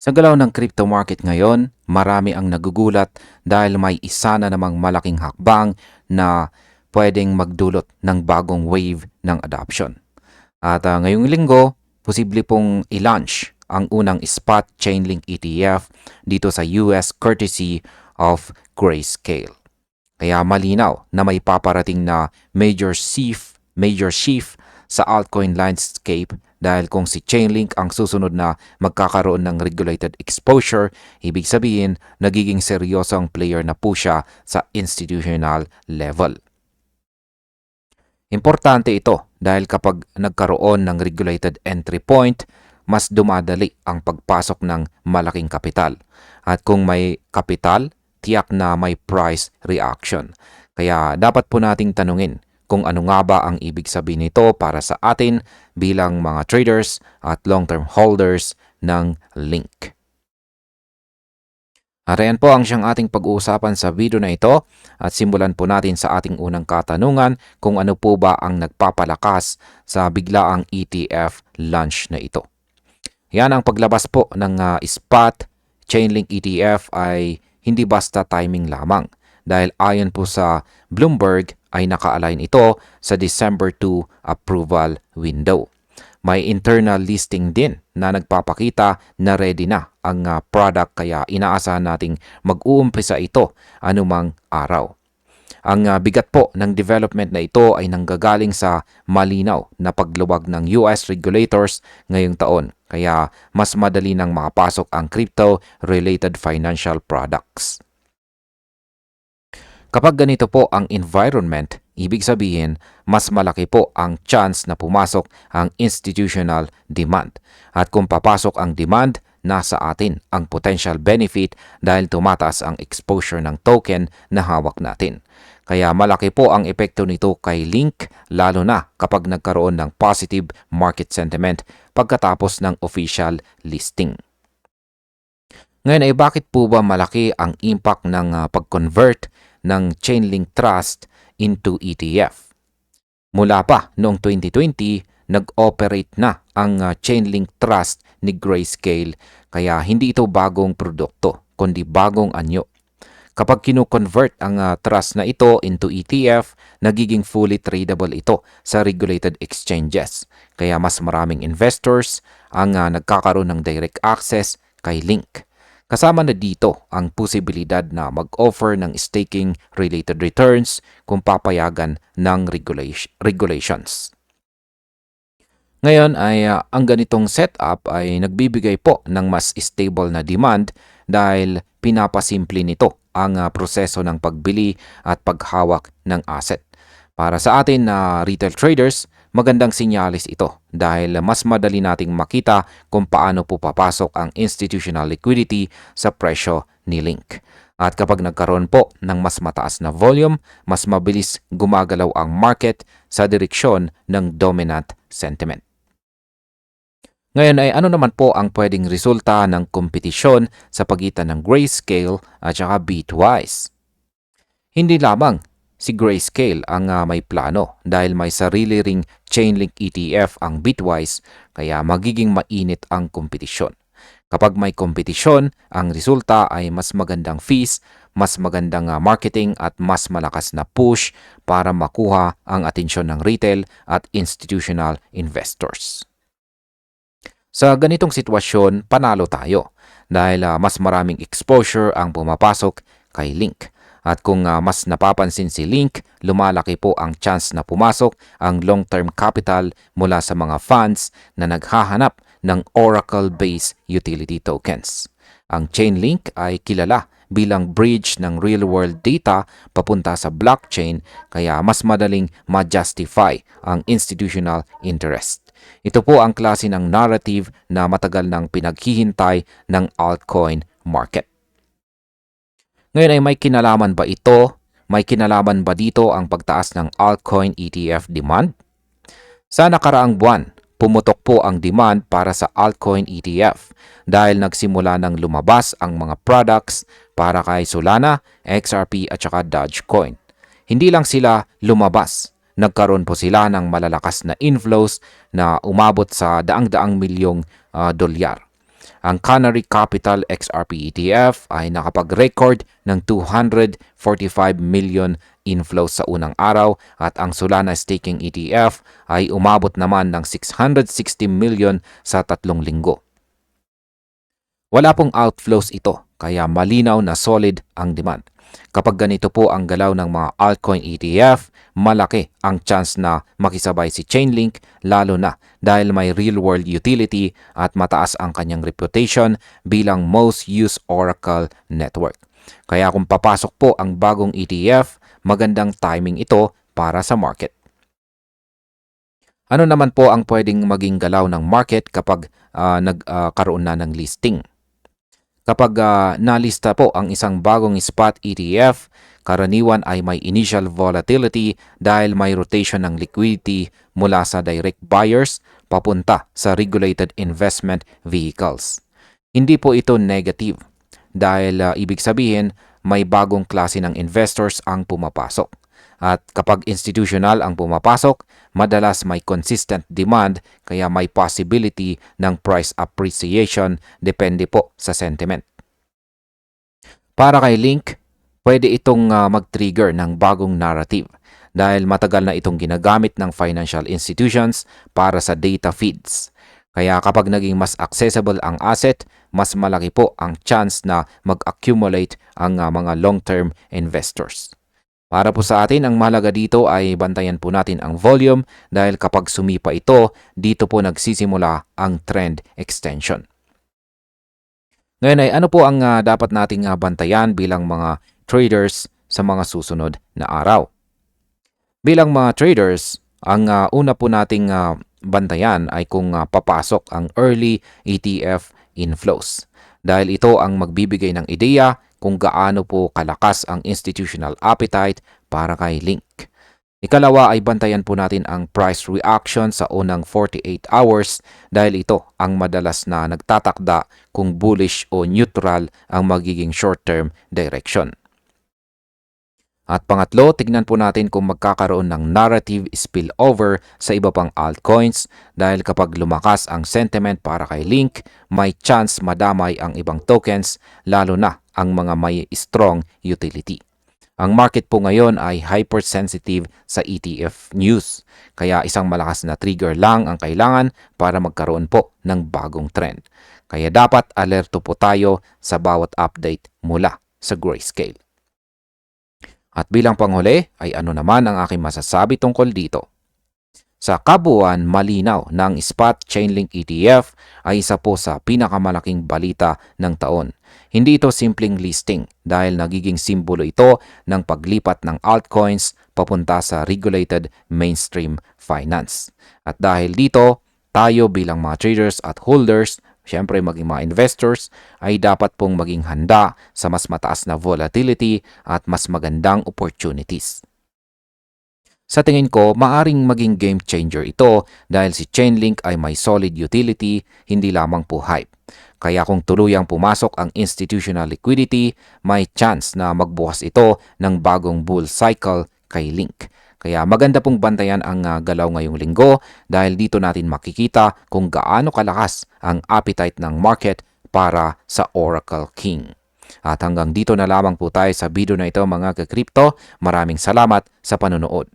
Sa galaw ng crypto market ngayon, marami ang nagugulat dahil may isa na namang malaking hakbang na pwedeng magdulot ng bagong wave ng adoption. At ngayong linggo, posible pong i-launch ang unang spot Chainlink ETF dito sa US courtesy of Grayscale. Kaya malinaw na may paparating na major shift sa altcoin landscape dahil kung si Chainlink ang susunod na magkakaroon ng regulated exposure, ibig sabihin nagiging seryosong player na po siya sa institutional level. Importante ito dahil kapag nagkaroon ng regulated entry point, mas dumadali ang pagpasok ng malaking kapital. At kung may kapital, tiyak na may price reaction. Kaya dapat po nating tanungin kung ano nga ba ang ibig sabihin nito para sa atin bilang mga traders at long-term holders ng Link. At ayan po ang siyang ating pag-uusapan sa video na ito at simulan po natin sa ating unang katanungan kung ano po ba ang nagpapalakas sa biglaang ETF launch na ito. Yan ang paglabas po ng spot Chainlink ETF ay hindi basta timing lamang dahil ayon po sa Bloomberg ay naka-align ito sa December 2 approval window. May internal listing din na nagpapakita na ready na ang product kaya inaasahan nating mag-uumpisa ito anumang araw. Ang bigat po ng development na ito ay nanggagaling sa malinaw na pagluwag ng US regulators ngayong taon kaya mas madali nang makapasok ang crypto-related financial products. Kapag ganito po ang environment, ibig sabihin, mas malaki po ang chance na pumasok ang institutional demand. At kung papasok ang demand, nasa atin ang potential benefit dahil tumataas ang exposure ng token na hawak natin. Kaya malaki po ang epekto nito kay Link lalo na kapag nagkaroon ng positive market sentiment pagkatapos ng official listing. Ngayon ay bakit po ba malaki ang impact ng pag-convert ng Chainlink Trust into ETF? Mula pa noong 2020, nag-operate na ang Chainlink Trust ni Grayscale kaya hindi ito bagong produkto kundi bagong anyo. Kapag kino-convert ang trust na ito into ETF, nagiging fully tradable ito sa regulated exchanges. Kaya mas maraming investors ang nagkakaroon ng direct access kay Link. Kasama na dito ang posibilidad na mag-offer ng staking-related returns kung papayagan ng regulations. Ngayon ay ang ganitong setup ay nagbibigay po ng mas stable na demand dahil pinapasimple nito ang proseso ng pagbili at paghawak ng asset. Para sa atin na retail traders, magandang sinyalis ito dahil mas madali nating makita kung paano po papasok ang institutional liquidity sa presyo ni Link. At kapag nagkaroon po ng mas mataas na volume, mas mabilis gumagalaw ang market sa direksyon ng dominant sentiment. Ngayon ay ano naman po ang pwedeng resulta ng kompetisyon sa pagitan ng Grayscale at saka Bitwise? Hindi lamang si Grayscale ang may plano dahil may sarili ring Chainlink ETF ang Bitwise kaya magiging mainit ang kompetisyon. Kapag may kompetisyon, ang resulta ay mas magandang fees, mas magandang marketing at mas malakas na push para makuha ang atensyon ng retail at institutional investors. Sa ganitong sitwasyon, panalo tayo dahil mas maraming exposure ang pumapasok kay Link. At kung mas napapansin si Link, lumalaki po ang chance na pumasok ang long-term capital mula sa mga funds na naghahanap ng Oracle-based utility tokens. Ang Chainlink ay kilala bilang bridge ng real-world data papunta sa blockchain kaya mas madaling ma-justify ang institutional interest. Ito po ang klase ng narrative na matagal nang pinaghihintay ng altcoin market. Ngayon ay may kinalaman ba ito? May kinalaman ba dito ang pagtaas ng altcoin ETF demand? Sa nakaraang buwan, pumutok po ang demand para sa altcoin ETF dahil nagsimula ng lumabas ang mga products para kay Solana, XRP at saka Dogecoin. Hindi lang sila lumabas, nagkaroon po sila ng malalakas na inflows na umabot sa daang-daang milyong dolyar. Ang Canary Capital XRP ETF ay nakapag-record ng 245 million inflows sa unang araw at ang Solana Staking ETF ay umabot naman ng 660 million sa 3 linggo. Wala pong outflows ito, kaya malinaw na solid ang demand. Kapag ganito po ang galaw ng mga altcoin ETF, malaki ang chance na makisabay si Chainlink, lalo na dahil may real-world utility at mataas ang kanyang reputation bilang most used Oracle network. Kaya kung papasok po ang bagong ETF, magandang timing ito para sa market. Ano naman po ang pwedeng maging galaw ng market kapag nagkaroon na ng listing? Kapag nalista po ang isang bagong spot ETF, karaniwan ay may initial volatility dahil may rotation ng liquidity mula sa direct buyers papunta sa regulated investment vehicles. Hindi po ito negative dahil ibig sabihin may bagong klase ng investors ang pumapasok. At kapag institutional ang pumapasok, madalas may consistent demand kaya may possibility ng price appreciation depende po sa sentiment. Para kay Link, pwede itong mag-trigger ng bagong narrative dahil matagal na itong ginagamit ng financial institutions para sa data feeds. Kaya kapag naging mas accessible ang asset, mas malaki po ang chance na mag-accumulate ang mga long-term investors. Para po sa atin, ang mahalaga dito ay bantayan po natin ang volume dahil kapag sumipa ito, dito po nagsisimula ang trend extension. Ngayon ay ano po ang dapat nating bantayan bilang mga traders sa mga susunod na araw? Bilang mga traders, ang una po nating bantayan ay kung papasok ang early ETF inflows. Dahil ito ang magbibigay ng ideya kung gaano po kalakas ang institutional appetite para kay Link. Ikalawa ay bantayan po natin ang price reaction sa unang 48 hours dahil ito ang madalas na nagtatakda kung bullish o neutral ang magiging short-term direction. At pangatlo, tignan po natin kung magkakaroon ng narrative spillover sa iba pang altcoins dahil kapag lumakas ang sentiment para kay Link, may chance madamay ang ibang tokens lalo na ang mga may strong utility. Ang market po ngayon ay hypersensitive sa ETF news, kaya isang malakas na trigger lang ang kailangan para magkaroon po ng bagong trend. Kaya dapat alerto po tayo sa bawat update mula sa Grayscale. At bilang panghuli ay ano naman ang aking masasabi tungkol dito? Sa kabuuan, malinaw na ang spot Chainlink ETF ay isa po sa pinakamalaking balita ng taon. Hindi ito simpleng listing dahil nagiging simbolo ito ng paglipat ng altcoins papunta sa regulated mainstream finance. At dahil dito, tayo bilang mga traders at holders, syempre maging mga investors, ay dapat pong maging handa sa mas mataas na volatility at mas magandang opportunities. Sa tingin ko, maaring maging game changer ito dahil si Chainlink ay may solid utility, hindi lamang po hype. Kaya kung tuluyang pumasok ang institutional liquidity, may chance na magbukas ito ng bagong bull cycle kay Link. Kaya maganda pong bantayan ang galaw ngayong linggo dahil dito natin makikita kung gaano kalakas ang appetite ng market para sa Oracle King. At hanggang dito na lamang po tayo sa video na ito mga ka-crypto. Maraming salamat sa panonood.